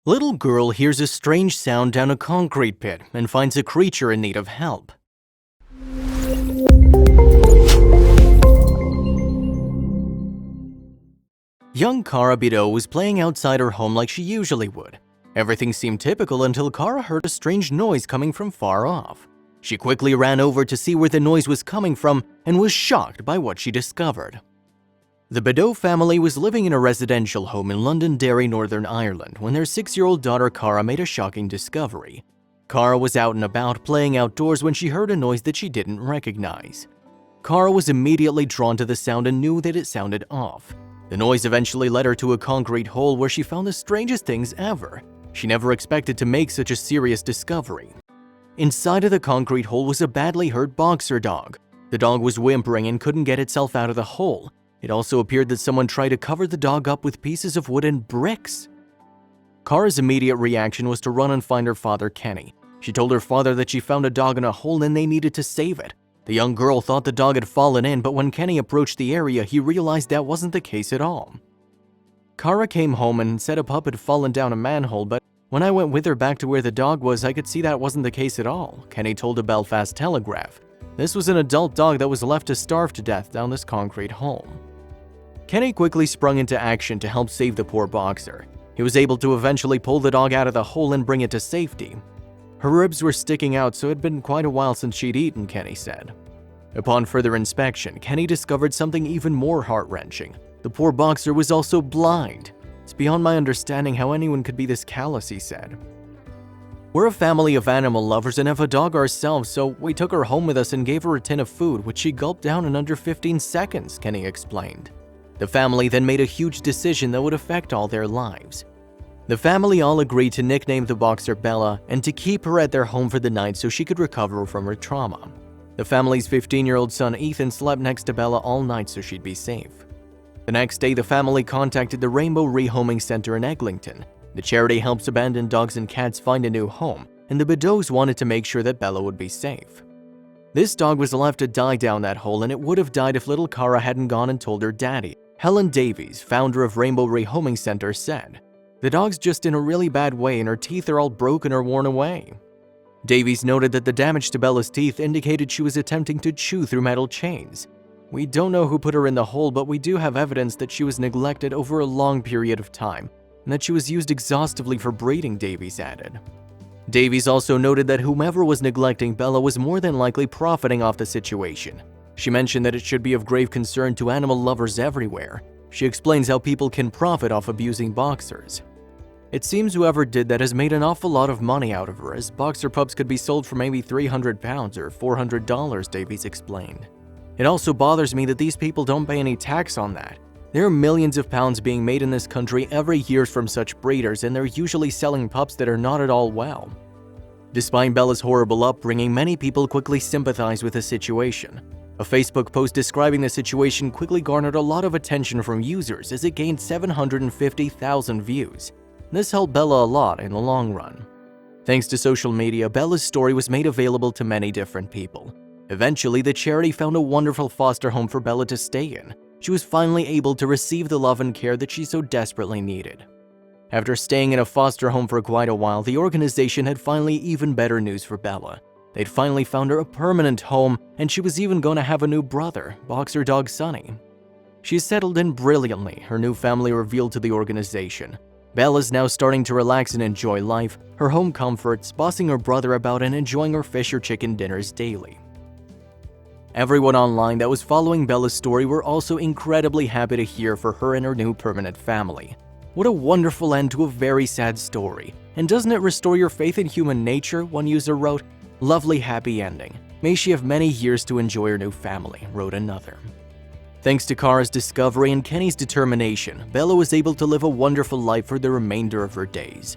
Little girl hears a strange sound down a concrete pit and finds a creature in need of help. Young Kara Bido was playing outside her home like she usually would. Everything seemed typical until Kara heard a strange noise coming from far off. She quickly ran over to see where the noise was coming from and was shocked by what she discovered. The Bido family was living in a residential home in Londonderry, Northern Ireland, when their 6-year-old daughter Kara made a shocking discovery. Kara was out and about playing outdoors when she heard a noise that she didn't recognize. Kara was immediately drawn to the sound and knew that it sounded off. The noise eventually led her to a concrete hole where she found the strangest things ever. She never expected to make such a serious discovery. Inside of the concrete hole was a badly hurt boxer dog. The dog was whimpering and couldn't get itself out of the hole. It also appeared that someone tried to cover the dog up with pieces of wood and bricks. Kara's immediate reaction was to run and find her father, Kenny. She told her father that she found a dog in a hole and they needed to save it. The young girl thought the dog had fallen in, but when Kenny approached the area, he realized that wasn't the case at all. Kara came home and said a pup had fallen down a manhole, but when I went with her back to where the dog was, I could see that wasn't the case at all, Kenny told the Belfast Telegraph. This was an adult dog that was left to starve to death down this concrete hole. Kenny quickly sprung into action to help save the poor boxer. He was able to eventually pull the dog out of the hole and bring it to safety. Her ribs were sticking out, so it had been quite a while since she'd eaten, Kenny said. Upon further inspection, Kenny discovered something even more heart-wrenching. The poor boxer was also blind. It's beyond my understanding how anyone could be this callous, he said. We're a family of animal lovers and have a dog ourselves, so we took her home with us and gave her a tin of food, which she gulped down in under 15 seconds, Kenny explained. The family then made a huge decision that would affect all their lives. The family all agreed to nickname the boxer Bella and to keep her at their home for the night so she could recover from her trauma. The family's 15-year-old son Ethan slept next to Bella all night so she'd be safe. The next day, the family contacted the Rainbow Rehoming Center in Eglinton. The charity helps abandoned dogs and cats find a new home, and the Bidos wanted to make sure that Bella would be safe. This dog was left to die down that hole, and it would have died if little Kara hadn't gone and told her daddy. Helen Davies, founder of Rainbow Rehoming Center, said, "The dog's just in a really bad way and her teeth are all broken or worn away." Davies noted that the damage to Bella's teeth indicated she was attempting to chew through metal chains. "We don't know who put her in the hole, but we do have evidence that she was neglected over a long period of time and that she was used exhaustively for breeding," Davies added. Davies also noted that whomever was neglecting Bella was more than likely profiting off the situation. She mentioned that it should be of grave concern to animal lovers everywhere. She explains how people can profit off abusing boxers. "It seems whoever did that has made an awful lot of money out of her, as boxer pups could be sold for maybe £300 or $400, Davies explained. "It also bothers me that these people don't pay any tax on that. There are millions of pounds being made in this country every year from such breeders, and they're usually selling pups that are not at all well." Despite Bella's horrible upbringing, many people quickly sympathized with the situation. A Facebook post describing the situation quickly garnered a lot of attention from users as it gained 750,000 views. This helped Bella a lot in the long run. Thanks to social media, Bella's story was made available to many different people. Eventually, the charity found a wonderful foster home for Bella to stay in. She was finally able to receive the love and care that she so desperately needed. After staying in a foster home for quite a while, the organization had finally even better news for Bella. They'd finally found her a permanent home, and she was even going to have a new brother, boxer dog Sunny. She settled in brilliantly, her new family revealed to the organization. Bella's now starting to relax and enjoy life, her home comforts, bossing her brother about and enjoying her fish or chicken dinners daily. Everyone online that was following Bella's story were also incredibly happy to hear for her and her new permanent family. What a wonderful end to a very sad story. And doesn't it restore your faith in human nature, one user wrote. "Lovely happy ending. May she have many years to enjoy her new family," wrote another. Thanks to Kara's discovery and Kenny's determination, Bella was able to live a wonderful life for the remainder of her days.